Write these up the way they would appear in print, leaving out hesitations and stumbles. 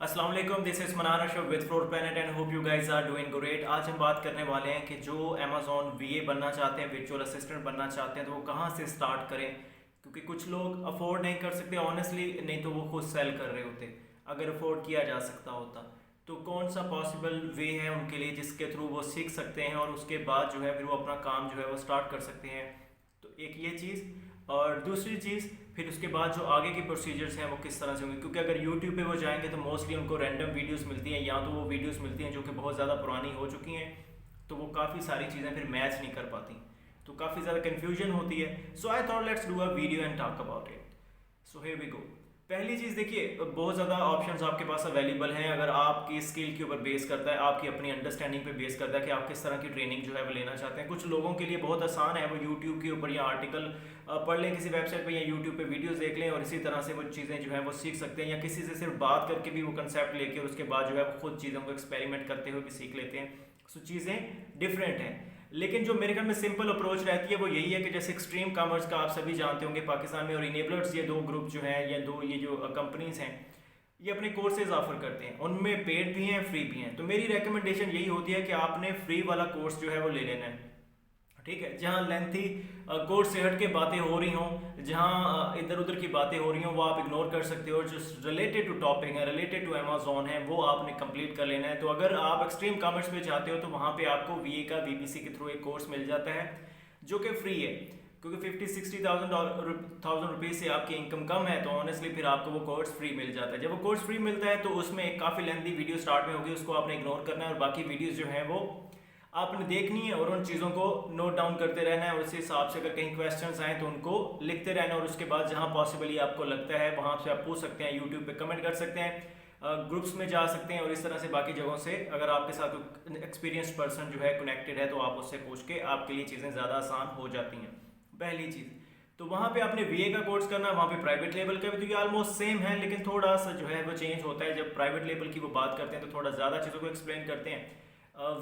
अस्सलाम वालेकुम, this is Manar Ashraf with floor planet and hope you guys are doing great. आज हम बात करने वाले हैं कि जो अमेजोन वीए बनना चाहते हैं, वर्चुअल असिस्टेंट बनना चाहते हैं, तो वो कहाँ से स्टार्ट करें। क्योंकि कुछ लोग अफोर्ड नहीं कर सकते ऑनेस्टली, नहीं तो वो खुद सेल कर रहे होते। अगर अफोर्ड किया जा सकता होता तो कौन सा पॉसिबल वे है उनके लिए जिसके थ्रू वो सीख सकते हैं और उसके बाद जो है फिर वो अपना काम जो है वो स्टार्ट कर सकते हैं। तो एक ये चीज़, और दूसरी चीज़ फिर उसके बाद जो आगे की प्रोसीजर्स हैं वो किस तरह से होंगे। क्योंकि अगर यूट्यूब पे वो जाएंगे तो मोस्टली उनको रैंडम वीडियोस मिलती हैं, या तो वो वीडियोस मिलती हैं जो कि बहुत ज़्यादा पुरानी हो चुकी हैं, तो वो काफ़ी सारी चीज़ें फिर मैच नहीं कर पाती, तो काफ़ी ज़्यादा कन्फ्यूजन होती है। So I thought let's do a video and talk about it. So here we go. पहली चीज़ देखिए, बहुत ज़्यादा ऑप्शंस आपके पास अवेलेबल हैं। अगर आपकी स्किल के ऊपर बेस करता है, आपकी अपनी अंडरस्टैंडिंग पे बेस करता है कि आप किस तरह की ट्रेनिंग जो है वो लेना चाहते हैं। कुछ लोगों के लिए बहुत आसान है, वो यूट्यूब के ऊपर या आर्टिकल पढ़ लें किसी वेबसाइट पे या यूट्यूब पे वीडियोस देख लें और इसी तरह से वो चीज़ें जो है वो सीख सकते हैं, या किसी से सिर्फ बात करके भी वो कंसेप्ट लेके और उसके बाद जो है वो खुद चीज़ों को एक्सपेरिमेंट करते हुए भी सीख लेते हैं। सो चीज़ें डिफरेंट हैं, लेकिन जो मेरे ख्याल में सिंपल अप्रोच रहती है वो यही है कि जैसे एक्सट्रीम कॉमर्स का आप सभी जानते होंगे पाकिस्तान में, और इनेबलर्स, ये दो ग्रुप जो हैं या दो ये जो कंपनीज हैं, ये अपने कोर्सेज ऑफर करते हैं। उनमें पेड भी हैं, फ्री भी हैं। तो मेरी रिकमेंडेशन यही होती है कि आपने फ्री वाला कोर्स जो है वो ले लेना है, ठीक है। जहाँ लेंथी कोर्स से हट के बातें हो रही हों, जहाँ इधर उधर की बातें हो रही हों, वो आप इग्नोर कर सकते हो। जो रिलेटेड टू टॉपिक है, रिलेटेड टू अमेजोन है, वो आपने कंप्लीट कर लेना है। तो अगर आप एक्सट्रीम कॉमर्स पे चाहते हो तो वहाँ पे आपको वीए का वीपीसी के थ्रू एक कोर्स मिल जाता है जो कि फ्री है। क्योंकि 50-60,000 रुपीज़ से आपकी इनकम कम है, तो ऑनेस्टली फिर आपको वो कोर्स फ्री मिल जाता है। जब वो कोर्स फ्री मिलता है तो उसमें एक काफ़ी लेंथी वीडियो स्टार्ट में होगी, उसको आपने इग्नोर करना है और बाकी वीडियोज़ जो हैं वो आपने देखनी है और उन चीज़ों को नोट डाउन करते रहना है। और उस हिसाब से अगर कहीं क्वेश्चंस आए तो उनको लिखते रहना है, और उसके बाद जहां पॉसिबली आपको लगता है वहां से आप पूछ सकते हैं, यूट्यूब पे कमेंट कर सकते हैं, ग्रुप्स में जा सकते हैं, और इस तरह से बाकी जगहों से अगर आपके साथ एक्सपीरियंस पर्सन जो है कनेक्टेड है तो आप उससे पूछ के आपके लिए चीज़ें ज़्यादा आसान हो जाती हैं। पहली चीज़ तो वहाँ पे आपने वीए का कोर्स करना है, वहाँ पे प्राइवेट लेवल का भी, तो ये ऑलमोस्ट सेम है, लेकिन थोड़ा सा जो है वो चेंज होता है। जब प्राइवेट लेवल की वो बात करते हैं तो थोड़ा ज़्यादा चीज़ों को एक्सप्लेन करते हैं।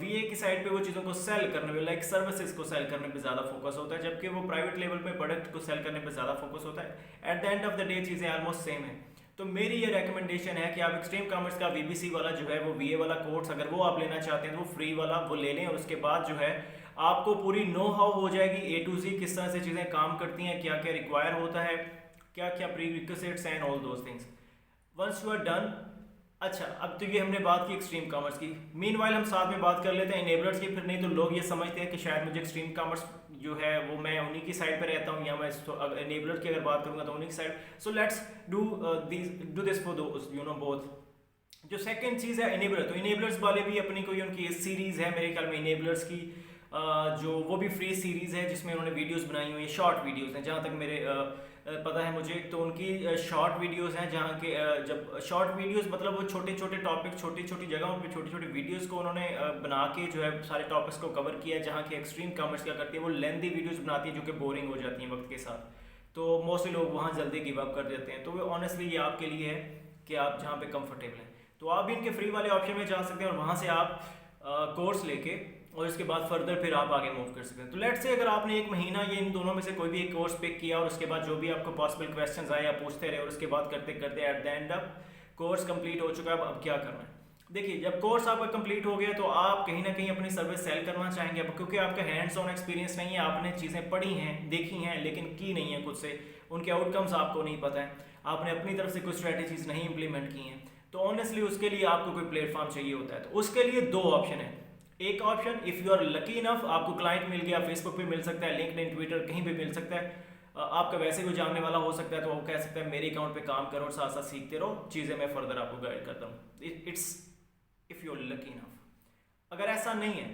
वीए की साइड पे वो चीज़ों को सेल करने में, लाइक सर्विसेज को सेल करने पे ज़्यादा फोकस होता है, जबकि वो प्राइवेट लेवल पे प्रोडक्ट को सेल करने पे ज़्यादा फोकस होता है। At the end of the day चीज़ें ऑलमोस्ट सेम है। तो मेरी ये रिकमेंडेशन है कि आप एक्सट्रीम कॉमर्स का वीबीसी वाला जो है वो वीए वाला कोर्स अगर वो आप लेना चाहते हैं तो वो फ्री वाला वो ले लें, और उसके बाद जो है आपको पूरी नो हाउ हो जाएगी, ए टू जी किस तरह से चीज़ें काम करती हैं, क्या क्या रिक्वायर होता है, क्या क्या prerequisites and all those things. Once you are done, अच्छा अब तो ये हमने बात की एक्सट्रीम कॉमर्स की। मीनवाइल हम साथ में बात कर लेते हैं इनेबलर्स की। फिर नहीं तो लोग ये समझते हैं कि शायद मुझे एक्सट्रीम कॉमर्स जो है वो मैं उन्हीं की साइड पे रहता हूँ, या मैं इनेबलर की अगर बात करूँगा तो उन्हीं की side. So let's do this for those you know both. जो सेकंड चीज़ है इनेबलर, तो इनेबलर्स वाले भी अपनी कोई उनकी सीरीज़ है मेरे ख्याल में इनेबलर्स की, जो वो भी फ्री सीरीज़ है जिसमें उन्होंने वीडियोस बनाई हुई है, शॉर्ट वीडियोस हैं जहाँ तक मेरे पता है मुझे। तो उनकी शॉर्ट वीडियोस हैं जहाँ के जब शॉर्ट वीडियोस मतलब वो छोटे छोटे टॉपिक, छोटी छोटी जगहों पे छोटी छोटी वीडियोस को उन्होंने बना के जो है सारे टॉपिक्स को कवर किया है। जहाँ की एक्सट्रीम कॉमर्स क्या करती है, वो लेंथी वीडियोस बनाती है जो कि बोरिंग हो जाती हैं वक्त के साथ, तो मोस्टली लोग वहाँ जल्दी गिव अप कर देते हैं। तो वो ऑनेस्टली ये आपके लिए है कि आप जहाँ पे कंफर्टेबल हैं, तो आप भी इनके फ्री वाले ऑप्शन में जा सकते हैं और वहाँ से आप कोर्स लेके और इसके बाद फर्दर फिर आप आगे मूव कर सकते हैं। तो लेट्स से अगर आपने एक महीना ये इन दोनों में से कोई भी एक कोर्स पिक किया और उसके बाद जो भी आपको पॉसिबल क्वेश्चंस आए आप पूछते रहे, और उसके बाद करते करते at the end of course complete हो चुका है, अब क्या करना है। देखिए जब कोर्स आपका कंप्लीट हो गया तो आप कहीं ना कहीं अपनी सर्विस सेल करना चाहेंगे, अब क्योंकि आपका हैंड्स ऑन एक्सपीरियंस नहीं है, आपने चीज़ें पढ़ी हैं, देखी हैं, लेकिन की नहीं है खुद से, उनके आउटकम्स आपको नहीं पता है, आपने अपनी तरफ से कुछ स्ट्रेटेजीज नहीं इंप्लीमेंट की हैं। तो ऑनेस्टली उसके लिए आपको कोई प्लेटफॉर्म चाहिए होता है। तो उसके लिए दो ऑप्शन है। एक option, if you are lucky enough, आपको क्लाइंट मिल गया, फेसबुक पे मिल सकता है, लिंक्डइन, ट्विटर, कहीं पे मिल सकता है, आपका वैसे कोई जानने वाला हो सकता है, तो वो कह सकता है मेरे अकाउंट पे काम करो और साथ साथ सीखते रहो, चीज़ें मैं फर्दर आपको गाइड करता हूँ। It's if you are lucky enough. अगर ऐसा नहीं है,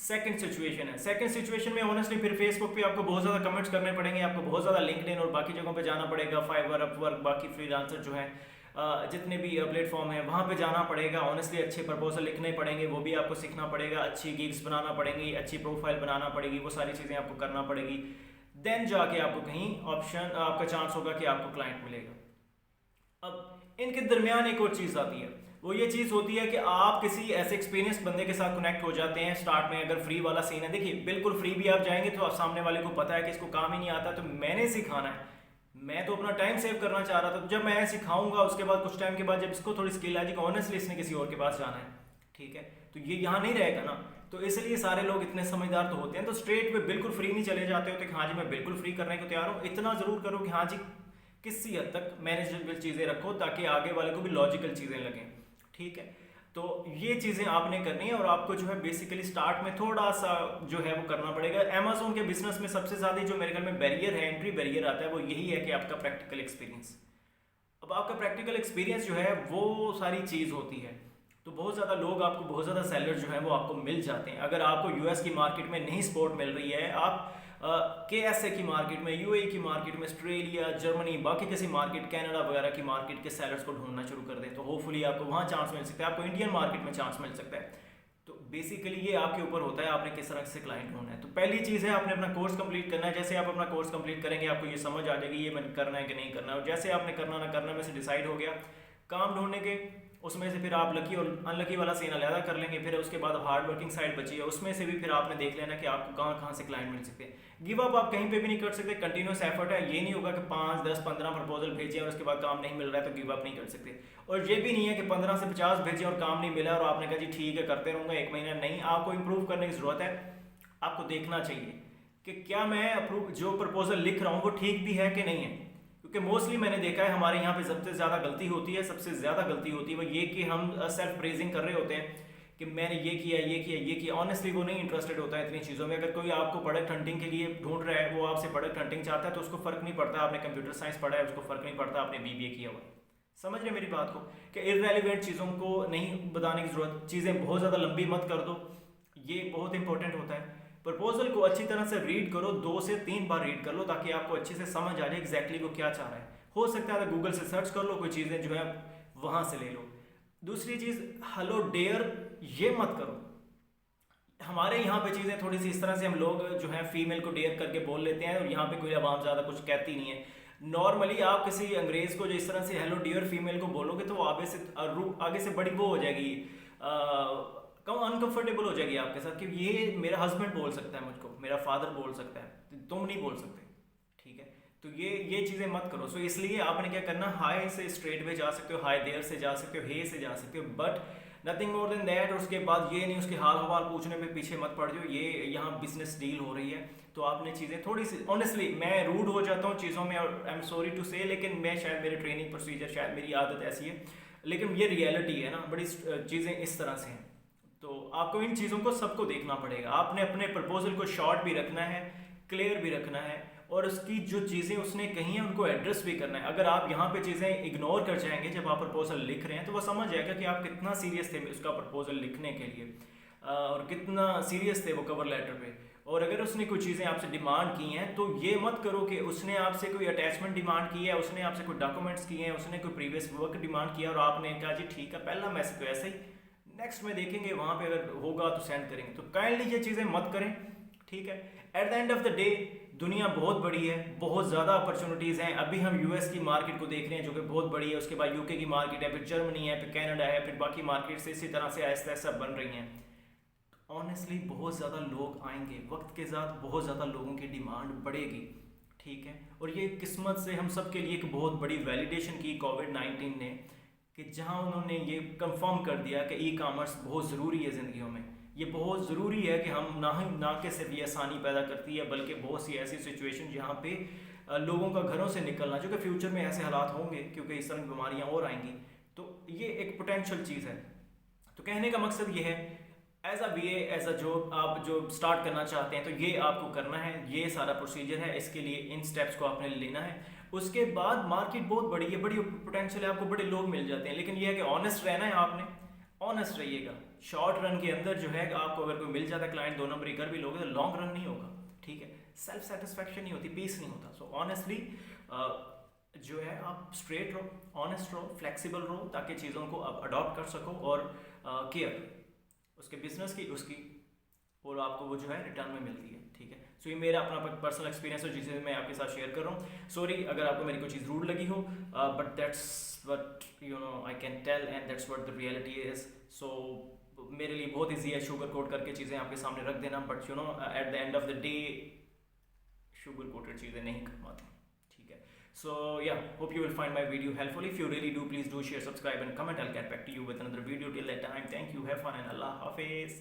सेकंड सिचुएशन है। सेकंड सिचुएशन में ऑनेस्टली फिर फेसबुक पे आपको बहुत ज़्यादा कमेंट्स करने पड़ेंगे, आपको बहुत ज़्यादा लिंक्डइन और बाकी जगहों पे जाना पड़ेगा, फाइवर, अपवर्क, बाकी फ्रीलांसर जो है जितने भी प्लेटफॉर्म हैं वहाँ पे जाना पड़ेगा। ऑनेस्टली अच्छे प्रपोजल लिखने पड़ेंगे, वो भी आपको सीखना पड़ेगा, अच्छी गिग्स बनाना पड़ेंगी, अच्छी प्रोफाइल बनाना पड़ेगी, वो सारी चीज़ें आपको करना पड़ेगी। देन जाके आपको कहीं ऑप्शन आपका चांस होगा कि आपको क्लाइंट मिलेगा। अब इनके दरमियान एक और चीज़ आती है, वो ये चीज़ होती है कि आप किसी ऐसे एक्सपीरियंस बंदे के साथ कनेक्ट हो जाते हैं स्टार्ट में। अगर फ्री वाला सीन है, देखिए बिल्कुल फ्री भी आप जाएंगे तो आप सामने वाले को पता है कि इसको काम ही नहीं आता, तो मैंने सिखाना है, मैं तो अपना टाइम सेव करना चाह रहा था, तो जब मैं सिखाऊंगा उसके बाद कुछ टाइम के बाद जब इसको थोड़ी स्किल आ जाएगी, ऑनेस्टली इसने किसी और के पास जाना है, ठीक है, तो ये यहाँ नहीं रहेगा ना। तो इसलिए सारे लोग इतने समझदार तो होते हैं, तो स्ट्रेट पे बिल्कुल फ्री नहीं चले जाते होते कि हाँ जी मैं बिल्कुल फ्री करने को तैयार हूँ। इतना ज़रूर करो कि हाँ जी किसी हद तक मैनेजेबल चीज़ें रखो ताकि आगे वाले को भी लॉजिकल चीज़ें लगें, ठीक है। तो ये चीज़ें आपने करनी है और आपको जो है बेसिकली स्टार्ट में थोड़ा सा जो है वो करना पड़ेगा। अमेजोन के बिजनेस में सबसे ज़्यादा जो मेरे ख्याल में बैरियर है, एंट्री बैरियर आता है, वो यही है कि आपका प्रैक्टिकल एक्सपीरियंस। अब आपका प्रैक्टिकल एक्सपीरियंस जो है वो सारी चीज़ होती है, तो बहुत ज़्यादा लोग आपको, बहुत ज़्यादा सेलर जो है वो आपको मिल जाते हैं। अगर आपको यूएस की मार्केट में नहीं सपोर्ट मिल रही है, आप KSA की मार्केट में, UAE की मार्केट में, ऑस्ट्रेलिया, जर्मनी, बाकी किसी मार्केट, कनाडा वगैरह की मार्केट के सेलर्स को ढूंढना शुरू कर दें, तो होपफुली आपको वहाँ चांस मिल सकता है, आपको इंडियन मार्केट में चांस मिल सकता है। तो बेसिकली ये आपके ऊपर होता है, आपने किस तरह से क्लाइंट ढूंढना है। तो पहली चीज़ है आपने अपना कोर्स कंप्लीट करना है। जैसे आप अपना कोर्स कंप्लीट करेंगे आपको ये समझ आ जाएगी ये करना है कि नहीं करना है, और जैसे आपने करना ना करना में से डिसाइड हो गया काम ढूंढने के, उसमें से फिर आप लकी और अनलकी वाला सीन अलहदा कर लेंगे। फिर उसके बाद हार्ड वर्किंग साइड बची है, उसमें से भी फिर आपने देख लेना कि आपको कहाँ कहाँ से क्लाइंट मिल सकते हैं। गिव अप आप कहीं पे भी नहीं कर सकते, कंटिन्यूस एफर्ट है। ये नहीं होगा कि 5, 10, 15 प्रपोजल भेजे और उसके बाद काम नहीं मिल रहा है तो गिव अप नहीं कर सकते। और ये भी नहीं है कि 15 से 50 भेजे और काम नहीं मिला और आपने कहा जी ठीक है करते रहूँगा 1 महीना। नहीं, आपको इंप्रूव करने की ज़रूरत है। आपको देखना चाहिए कि क्या मैं अप्रूव जो प्रपोजल लिख रहा हूँ वो ठीक भी है कि नहीं है। क्योंकि मोस्टली मैंने देखा है हमारे यहाँ पे सबसे ज़्यादा गलती होती है, सबसे ज़्यादा गलती होती है वो ये कि हम सेल्फ प्रेजिंग कर रहे होते हैं कि मैंने ये किया ये किया ये किया। ऑनेस्टली वो नहीं इंटरेस्टेड होता है इतनी चीज़ों में। अगर कोई आपको प्रोडक्ट हंटिंग के लिए ढूंढ रहा है, वो आपसे प्रोडक्ट हंटिंग चाहता है, तो उसको फ़र्क नहीं पड़ता आपने कंप्यूटर साइंस पढ़ा है, उसको फ़र्क नहीं पड़ता आपने BBA किया हुआ है। समझ रहे मेरी बात को कि इररेलेवेंट चीज़ों को नहीं बताने की ज़रूरत, चीज़ें बहुत ज़्यादा लंबी मत कर दो, ये बहुत इंपॉर्टेंट होता है। प्रपोजल को अच्छी तरह से रीड करो, 2 से 3 बार रीड कर लो ताकि आपको अच्छे से समझ आ जाए एग्जैक्टली वो क्या चाह रहा है। हो सकता है गूगल से सर्च कर लो, कोई चीज़ें जो है वहाँ से ले लो। दूसरी चीज़, हेलो डेयर ये मत करो। हमारे यहाँ पे चीज़ें थोड़ी सी इस तरह से, हम लोग जो है फीमेल को डेयर करके बोल लेते हैं और यहाँ पे कोई आवाम ज़्यादा कुछ कहती नहीं है। नॉर्मली आप किसी अंग्रेज़ को जो इस तरह से हेलो डियर फीमेल को बोलोगे तो वो आगे से बड़ी वो हो जाएगी, कम अनकंफर्टेबल हो जाएगी आपके साथ कि ये मेरा हस्बैंड बोल सकता है मुझको, मेरा फादर बोल सकता है, तुम नहीं बोल सकते, ठीक है। तो ये चीज़ें मत करो। सो इसलिए आपने क्या करना, हाई से स्ट्रेट वे जा सकते हो, हाई देयर से जा सकते हो, हे से जा सकते हो, but nothing more than that. उसके बाद ये नहीं उसके हाल हवाल पूछने में पीछे मत पड़ जाओ। ये यहाँ बिजनेस डील हो रही है तो आपने चीज़ें थोड़ी सी, ऑनेस्टली मैं रूड हो जाता हूँ चीज़ों में और आई एम सॉरी टू से, लेकिन मैं शायद मेरे ट्रेनिंग प्रोसीजर, शायद मेरी आदत ऐसी है, लेकिन ये रियलिटी है ना, बड़ी चीज़ें इस तरह से हैं। तो आपको इन चीज़ों को सबको देखना पड़ेगा। आपने अपने प्रपोजल को शॉर्ट भी रखना है, क्लियर भी रखना है, और उसकी जो चीज़ें उसने कही हैं उनको एड्रेस भी करना है। अगर आप यहाँ पे चीज़ें इग्नोर कर जाएंगे जब आप प्रपोजल लिख रहे हैं तो वो समझ जाएगा कि आप कितना सीरियस थे उसका प्रपोजल लिखने के लिए, और कितना सीरियस थे वो कवर लेटर पे। और अगर उसने कुछ चीज़ें आपसे डिमांड की हैं तो ये मत करो कि उसने आपसे कोई अटैचमेंट डिमांड की है, उसने आपसे कोई डॉक्यूमेंट्स किए हैं, उसने कोई प्रीवियस वर्क डिमांड किया और आपने कहा जी ठीक है पहला मैसेज तो ऐसे ही, नेक्स्ट में देखेंगे वहाँ पे अगर होगा तो सेंड करेंगे। तो काइंडली ये चीज़ें मत करें, ठीक है। At the end of the day दुनिया बहुत बड़ी है, बहुत ज़्यादा अपॉर्चुनिटीज़ हैं। अभी हम यूएस की मार्केट को देख रहे हैं जो कि बहुत बड़ी है, उसके बाद यूके की मार्केट है, फिर जर्मनी है, फिर कनाडा है, फिर बाकी मार्केट से इसी तरह से आहिस्ता आहिस्ता बन रही हैं। ऑनेस्टली बहुत ज़्यादा लोग आएंगे, वक्त के साथ बहुत ज़्यादा लोगों की डिमांड बढ़ेगी, ठीक है। और ये किस्मत से हम सब के लिए एक बहुत बड़ी वैलिडेशन की कोविड-19 ने, कि जहाँ उन्होंने ये कंफर्म कर दिया कि ई कामर्स बहुत ज़रूरी है ज़िंदगियों में। ये बहुत ज़रूरी है कि हम ना कि सिर्फ ये आसानी पैदा करती है, बल्कि बहुत सी ऐसी सिचुएशन जहाँ पे लोगों का घरों से निकलना, जो कि फ्यूचर में ऐसे हालात होंगे क्योंकि इस तरह की बीमारियाँ और आएंगी, तो ये एक पोटेंशियल चीज़ है। तो कहने का मकसद ये है, as a BA, as a job आप जो स्टार्ट करना चाहते हैं तो ये आपको करना है, ये सारा प्रोसीजर है, इसके लिए इन स्टेप्स को आपने लेना है। उसके बाद मार्केट बहुत बड़ी है, बड़ी पोटेंशियल है, आपको बड़े लोग मिल जाते हैं, लेकिन ये है कि ऑनेस्ट रहना है, आपने ऑनेस्ट रहिएगा। शॉर्ट रन के अंदर जो है आपको अगर कोई मिल जाता है क्लाइंट, 2 नंबरी कर भी लोगे तो लॉन्ग रन नहीं होगा, ठीक है। सेल्फ सेटिस्फैक्शन नहीं होती, पीस नहीं होता। सो ऑनेस्टली जो है आप स्ट्रेट रहो, ऑनेस्ट रहो, फ्लेक्सिबल रहो, ताकि चीज़ों को आप अडॉप्ट कर सको और केयर उसके बिजनेस की उसकी, और आपको वो जो है रिटर्न में मिलती है, ठीक है। सो ये मेरा अपना पर्सनल एक्सपीरियंस है जिसे मैं आपके साथ शेयर कर रहा हूँ। सॉरी अगर आपको मेरी कोई चीज़ रूड लगी हो, but that's what you know I can tell and that's what the reality is. So मेरे लिए बहुत ईजी है शुगर कोट करके चीज़ें आपके सामने रख देना, but you know at the end of the day sugar coated चीज़ें नहीं कमाती, ठीक है। So yeah, hope you will find my video helpful. If you really do, please do share, subscribe and comment. I'll get back to you with another video. Till that time, thank you, have fun and Allah Hafiz.